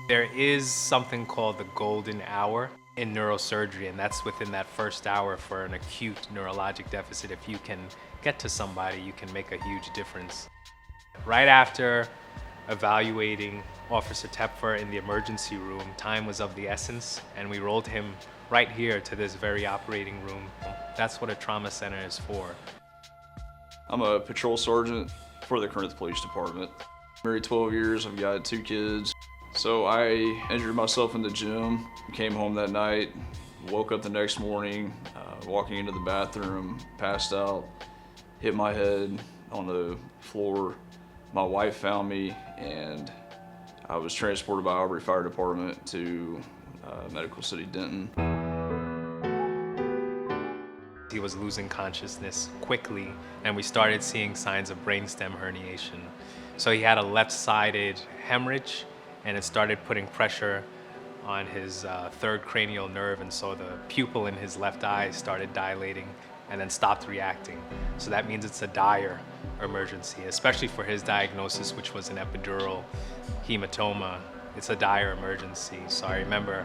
There is something called the golden hour in neurosurgery, and that's within that first hour for an acute neurologic deficit. If you can get to somebody, you can make a huge difference. Right after evaluating Officer Tepfer in the emergency room, time was of the essence, and we rolled him right here to this very operating room. That's what a trauma center is for. I'm a patrol sergeant for the Corinth Police Department. Married 12 years, I've got 2 kids. So I injured myself in the gym, came home that night, woke up the next morning, walking into the bathroom, passed out, hit my head on the floor. My wife found me, and I was transported by Aubrey Fire Department to Medical City Denton. He was losing consciousness quickly, and we started seeing signs of brainstem herniation. So he had a left-sided hemorrhage, and it started putting pressure on his third cranial nerve, and so the pupil in his left eye started dilating and then stopped reacting. So that means it's a dire emergency, especially for his diagnosis, which was an epidural hematoma. It's a dire emergency. So I remember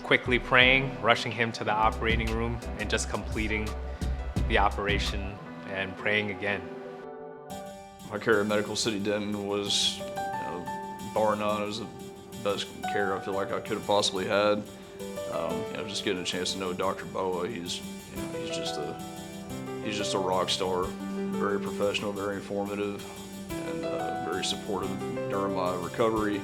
quickly praying, rushing him to the operating room, and just completing the operation and praying again. My care at Medical City Denton was, bar none, it was the best care I feel like I could have possibly had. Just getting a chance to know Dr. Boah, he's just a rock star. Very professional, very informative, and very supportive during my recovery.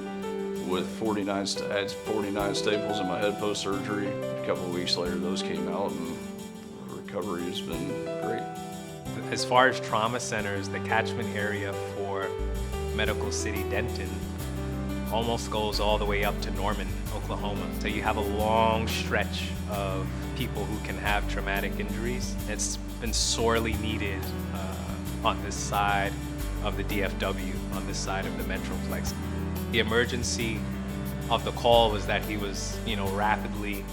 With 49 staples in my head post-surgery. A couple of weeks later, those came out, and the recovery has been great. As far as trauma centers, the catchment area for Medical City Denton almost goes all the way up to Norman, Oklahoma. So you have a long stretch of people who can have traumatic injuries. It's been sorely needed on this side of the DFW, on this side of the Metroplex. The emergency of the call was that he was, rapidly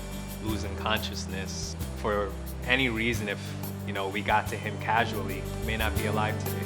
losing consciousness. For any reason, if, we got to him casually, he may not be alive today.